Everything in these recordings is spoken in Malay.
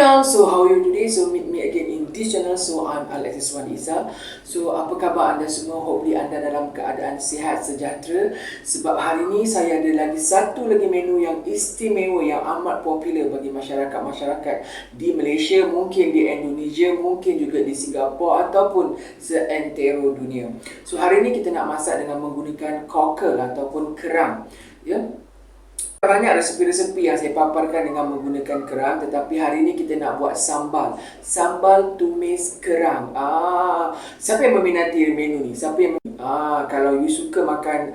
All, so how are you today? So meet me again in this channel. So I'm Alexis Waniza. So apa khabar anda semua? Hopefully anda dalam keadaan sihat sejahtera. Sebab hari ini saya ada lagi satu lagi menu yang istimewa, yang amat popular bagi masyarakat-masyarakat di Malaysia, mungkin di Indonesia, mungkin juga di Singapura ataupun seantero dunia. So hari ini kita nak masak dengan menggunakan cockle ataupun kerang. Ya. Banyak resepi-resepi yang saya paparkan dengan menggunakan kerang, tetapi hari ini kita nak buat sambal. Sambal tumis kerang. Siapa yang meminati menu ni? Siapa yang kalau you suka makan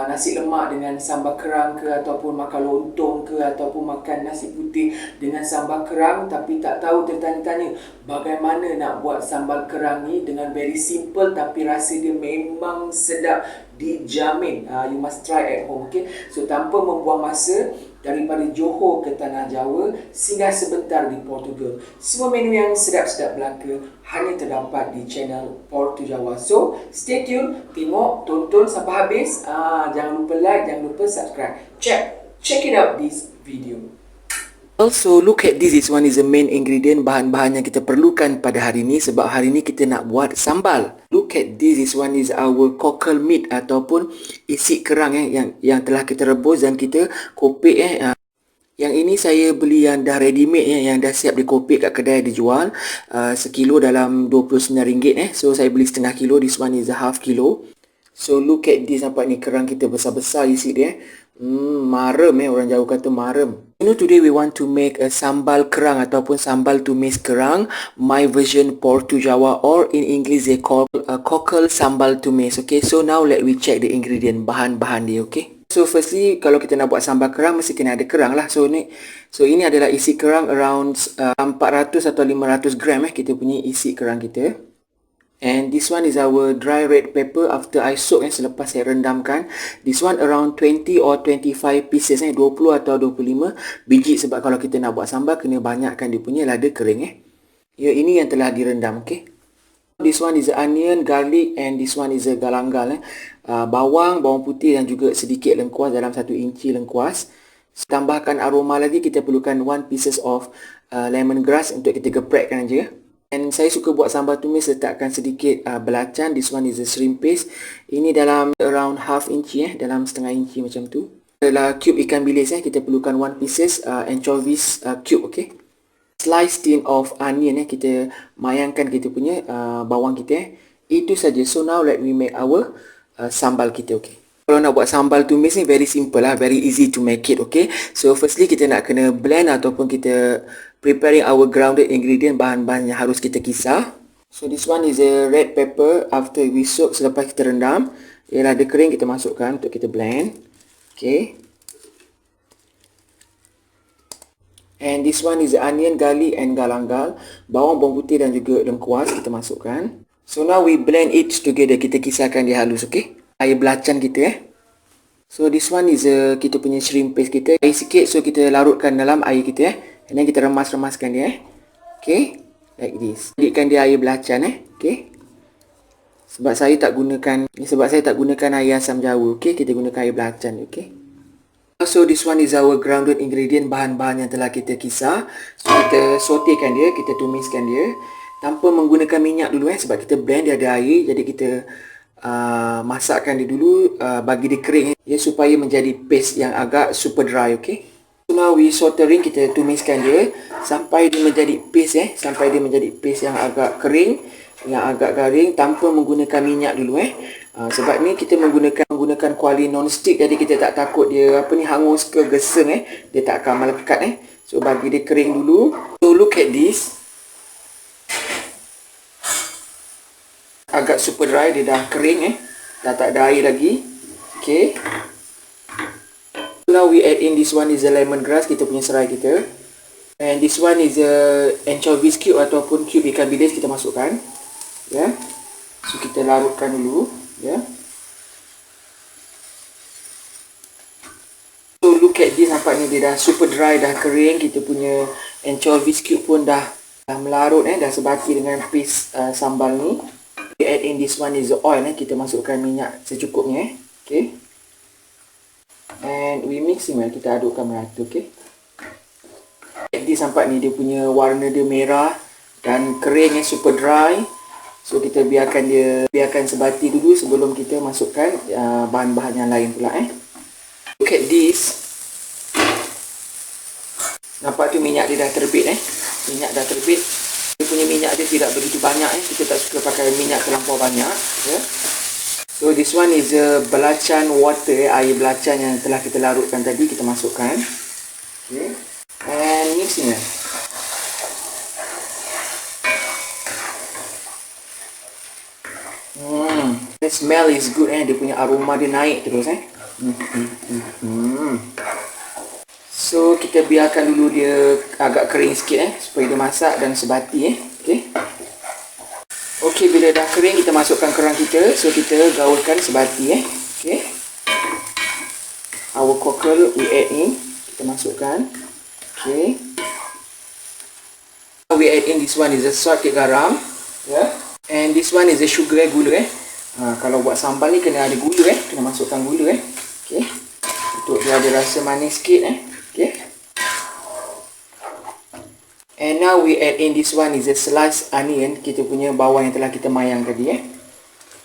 nasi lemak dengan sambal kerang ke, ataupun makan lontong ke, ataupun makan nasi putih dengan sambal kerang, tapi tak tahu, tertanya-tanya bagaimana nak buat sambal kerang ni dengan very simple tapi rasa dia memang sedap, dijamin. You must try at home, okay? So tanpa membuang masa, daripada Johor ke Tanah Jawa, singgah sebentar di Portugal. Semua menu yang sedap-sedap belaka hanya terdapat di channel Portu Jawa. So stay tune, tengok, tonton sampai habis. Jangan lupa like, jangan lupa subscribe. Check it out this video. Also, look at this. This one is the main ingredient, bahan-bahan yang kita perlukan pada hari ini. Sebab hari ini kita nak buat sambal. Look at this. This one is our cockle meat ataupun isi kerang yang telah kita rebus dan kita kopek. Yang ini saya beli yang dah ready made, yang dah siap dikopek kat kedai dijual. Sekilo dalam RM29. So saya beli setengah kilo. This one is a half kilo. So look at this, nampak ni kerang kita besar-besar isi dia. Marem, orang Jawa kata marem. Today we want to make a sambal kerang ataupun sambal tumis kerang. My version Portu Jawa, or in English they call a cockle sambal tumis. Okay, so now let we check the ingredient, bahan-bahan dia. Okay, so firstly, kalau kita nak buat sambal kerang mesti kena ada kerang lah. So ini adalah isi kerang around 400 atau 500 gram kita punya isi kerang kita. And this one is our dry red pepper after I soak, selepas saya rendamkan. This one around 20 or 25 pieces, 20 atau 25 biji, sebab kalau kita nak buat sambal kena banyakkan dia punya lada kering. Ya, ini yang telah direndam. Okay, this one is onion, garlic, and this one is a galangal. Bawang putih dan juga sedikit lengkuas dalam 1 inci lengkuas. Tambahkan aroma lagi, kita perlukan 1 pieces of lemongrass untuk kita geprekkan aja. And saya suka buat sambal tumis, letakkan sedikit belacan. This one is a shrimp paste. Ini dalam around half inci, dalam setengah inci macam tu. Adalah cube ikan bilis, kita perlukan 1 pieces anchovies cube. Okay, slice tin of onion, kita mayangkan kita punya bawang kita. Itu saja. So now let me make our sambal kita. Okay, kalau nak buat sambal tumis ni very simple lah, very easy to make it. Okay, so firstly kita nak kena blend ataupun kita preparing our grounded ingredient, bahan-bahan yang harus kita kisar. So this one is a red pepper after we soak, selepas kita rendam. Ialah dia kering, kita masukkan untuk kita blend. Okay, and this one is onion, garlic and galangal. Bawang putih dan juga lengkuas kita masukkan. So now we blend it together, kita kisarkan dia halus. Okay, air belacan kita. So this one is kita punya shrimp paste kita. Air sikit, so kita larutkan dalam air kita. And then kita remas-remaskan dia. Okay, like this. Jadikan dia air belacan. Okay, sebab saya tak gunakan air asam jawa. Okay, kita gunakan air belacan. Okay, so this one is our grounded ingredient, bahan-bahan yang telah kita kisar. So kita sautekan dia, kita tumiskan dia tanpa menggunakan minyak dulu, sebab kita blend dia ada air. Jadi kita masakkan dia dulu, bagi dia kering, supaya menjadi paste yang agak super dry. Okay, so now we sautering, kita tumiskan dia sampai dia menjadi paste, sampai dia menjadi paste yang agak kering, yang agak garing, tanpa menggunakan minyak dulu. Sebab ni kita menggunakan kuali non-stick, jadi kita tak takut dia hangus ke geseng, dia tak akan melekat. So bagi dia kering dulu. So look at this, agak super dry, dia dah kering, dah tak ada air lagi. Okay, now we add in this one is the lemongrass, kita punya serai kita. And this one is the anchovies cube ataupun cube ikan bilis, kita masukkan. So kita larutkan dulu. So look at this, nampaknya dia dah super dry, dah kering. Kita punya anchovies cube pun dah melarut, dah sebati dengan paste sambal ni. We add in this one is the oil, kita masukkan minyak secukupnya. Okay, and we mixing well, kita adukkan merata. Okay, Dia sampai ni dia punya warna dia merah dan kering, super dry. So kita biarkan sebati dulu sebelum kita masukkan bahan-bahan yang lain pula. Look at this. Nampak tu minyak dia dah terbit. Minyak dah terbit. Dia punya minyak dia tidak begitu banyak. Kita tak suka pakai minyak terlampau banyak. So this one is belacan water, air belacan yang telah kita larutkan tadi, kita masukkan. Okay. And mix ni. The smell is good. Dia punya aroma dia naik terus. So kita biarkan dulu dia agak kering sikit supaya dia masak dan sebati. Okey, bila dah kering kita masukkan kerang kita. So kita gaulkan sebati. Okey. Our cockle we add in. Kita masukkan. Okey. We add in this one is a salt, garam. And this one is a sugar, gula. Kalau buat sambal ni kena ada gula. Kena masukkan gula. Okey. Untuk dia ada rasa manis sikit. Okay. And now we add in this one is a sliced onion. Kita punya bawang yang telah kita mayang tadi.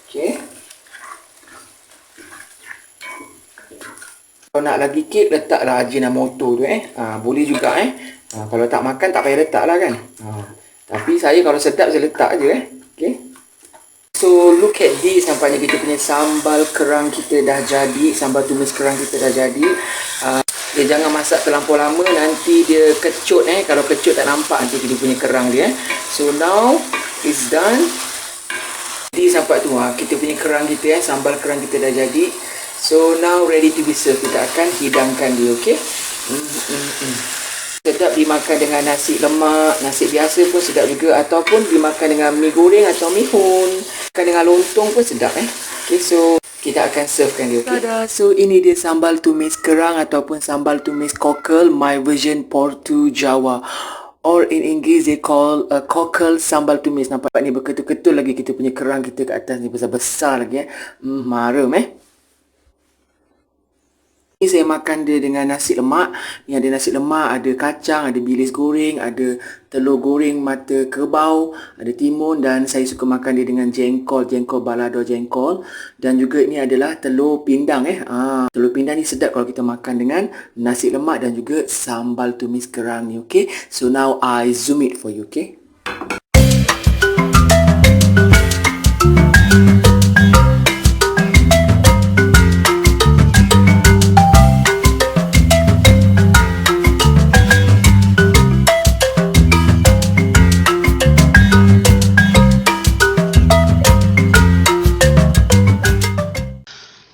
Okay. Kalau nak lagi kek, letaklah Ajinomoto tu. Boleh juga. Kalau tak makan tak payah letak lah kan. Tapi saya kalau sedap saya letak je. Okay. So look at this, nampaknya kita punya sambal kerang kita dah jadi. Sambal tumis kerang kita dah jadi. Dia jangan masak terlampau lama, nanti dia kecut. Kalau kecut tak nampak nanti dia punya kerang dia. So now it's done. Jadi sampai tu kita punya kerang kita, sambal kerang kita dah jadi. So now ready to be served. Kita akan hidangkan dia. Okay. Sedap dimakan dengan nasi lemak, nasi biasa pun sedap juga, ataupun dimakan dengan mi goreng atau mi hun. Makan dengan lontong pun sedap. Okay, so kita akan servekan dia. Okay? Tada! So ini dia sambal tumis kerang ataupun sambal tumis cockle, my version Portu Jawa. Or in English they call cockle sambal tumis. Nampak ni berketul-ketul lagi kita punya kerang kita kat atas ni, besar-besar lagi. Maram Ini saya makan dia dengan nasi lemak. Ni ada nasi lemak, ada kacang, ada bilis goreng, ada telur goreng mata kerbau, ada timun, dan saya suka makan dia dengan jengkol balado jengkol. Dan juga ini adalah telur pindang. Telur pindang ni sedap kalau kita makan dengan nasi lemak dan juga sambal tumis kerang ni. Okay, so now I zoom it for you. Okay.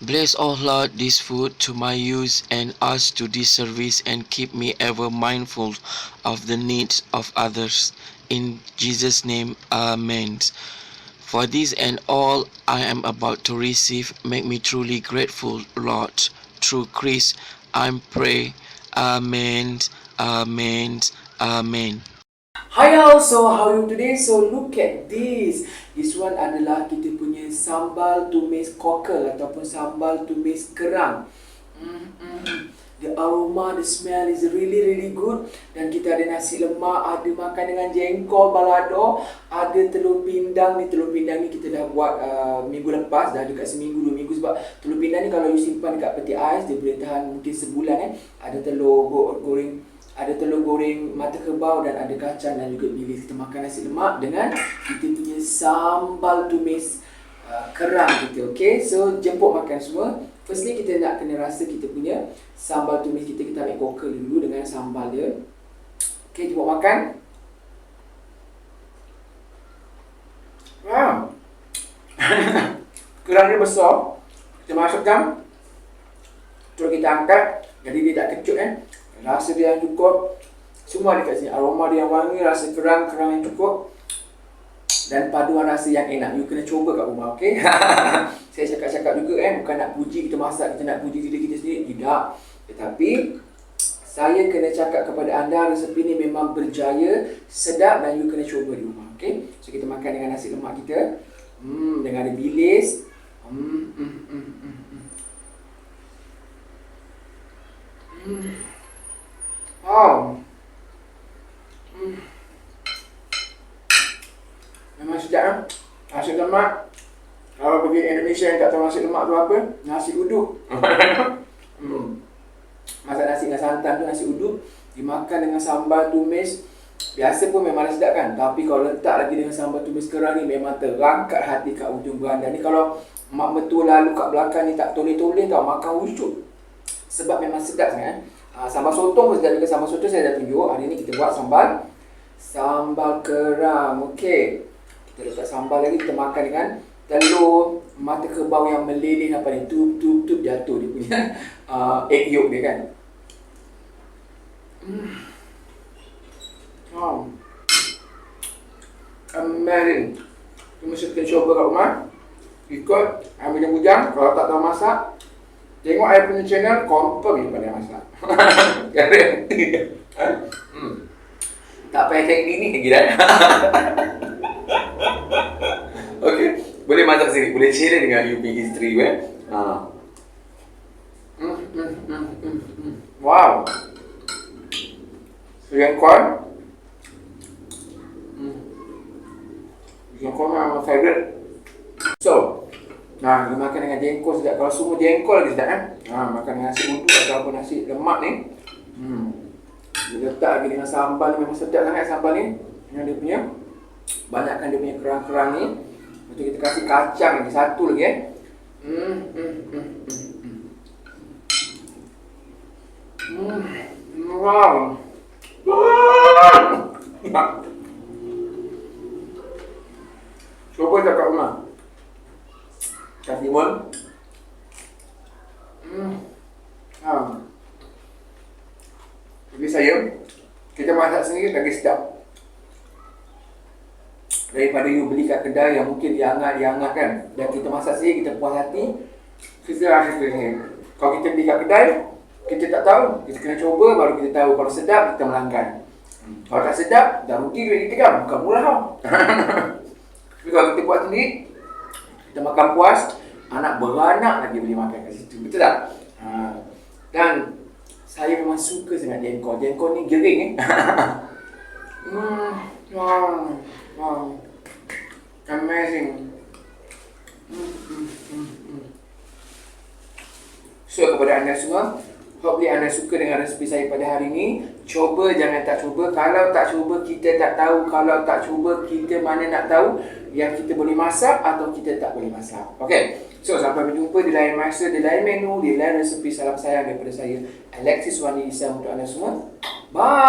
Bless, O Lord, this food to my use and us to this service, and keep me ever mindful of the needs of others. In Jesus' name, Amen. For this and all I am about to receive, make me truly grateful, Lord. Through Christ, I pray. Amen. Amen. Amen. Hi all, so how are you today? So look at this. This one adalah kita punya sambal tumis cockle ataupun sambal tumis kerang. The aroma, the smell is really good. Dan kita ada nasi lemak, ada makan dengan jengkol balado, ada telur pindang. Ni telur pindang ni kita dah buat minggu lepas, dah dekat seminggu 2 minggu, sebab telur pindang ni kalau you simpan dekat peti ais dia boleh tahan mungkin sebulan. Ada telur goreng, ada telur goreng mata kerbau dan ada kacang dan juga bilis. Kita makan nasi lemak dengan kita punya sambal tumis kerang kita. Okay, so jemput makan semua. Firstly kita nak kena rasa kita punya sambal tumis kita. Kita ambil cockle dulu dengan sambal dia. Okay, jemput makan. Wow. Kerang dia besar. Kita masukkan. Terus kita angkat. Jadi dia tak kecut Rasa dia yang cukup. Semua dekat sini. Aroma dia yang wangi, rasa kerang yang cukup. Dan paduan rasa yang enak. You kena cuba kat rumah, okay? Saya cakap-cakap juga bukan nak puji kita masak, kita nak puji diri kita sendiri. Tidak. Tetapi saya kena cakap kepada anda, resepi ni memang berjaya, sedap, dan you kena cuba di rumah, okay? So kita makan dengan nasi lemak kita. Dengan ada bilis. Wow. Kalau pergi Indonesia yang tak tahu nasi lemak tu apa? Nasi uduk. Masak nasi dengan santan tu, nasi uduk, dimakan dengan sambal tumis. Biasa pun memang sedap kan, tapi kalau letak lagi dengan sambal tumis kerang ni memang terangkat hati kat ujung beranda ni. Kalau mak mertua lalu kat belakang ni tak toleh-toleh tau, makan wujud. Sebab memang sedap sangat. Sambal sotong pun sedap juga. Sambal sotong saya dah tunjuk. Hari ni kita buat sambal kerang. Okey. Kita letak sambal lagi, kita makan dengan telur mata kerbau yang meleleh apa ni, tup jatuh dia punya egg yolk dia kan. Amazing. Cuma kita cuba kat rumah, ikut ambil yang bujang. Kalau tak tahu masak, tengok saya punya channel, confirm dia pandai masak. Tak payah cari bini lagi dah. Okey, boleh masak sendiri, boleh share dengan you punya isteri Wow. Jengkol. Jengkol memang favourite. So, kita makan dengan jengkol sedap. Kalau semua jengkol lagi sedap kan. Makan dengan nasi uduk ataupun nasi lemak ni. Dia letak lagi dengan sambal ni, memang sedap sangat sambal ni. Yang dia punya, banyakkan dia punya kerang-kerang ni. Lepas tu kita kasih kacang lagi, satu lagi Wow. Cuba tak kat rumah. Kasih pun. Bagi saya, kita masak sendiri lagi sedap daripada you beli kat kedai yang mungkin dihangat kan. Dan kita masak sendiri, kita puas hati, kita rasa sendiri. Kalau kita beli kat kedai, kita tak tahu, kita kena cuba baru kita tahu. Kalau sedap, kita melanggan. Kalau tak sedap, dah rugi duit kita kan, bukan murah tau. Tapi kalau kita buat sendiri, kita makan puas, anak beranak lagi boleh makan kat situ, betul tak? Dan saya memang suka sangat jengkol. Jengkol ni gering Wow. Amazing. So kepada anda semua, hopefully anda suka dengan resipi saya pada hari ini. Cuba, jangan tak cuba. Kalau tak cuba, kita tak tahu. Kalau tak cuba, kita mana nak tahu yang kita boleh masak atau kita tak boleh masak. Okay, so sampai berjumpa di lain masa, di lain menu, di lain resipi. Salam sayang daripada saya, Alexis Wani Isa, untuk anda semua. Bye.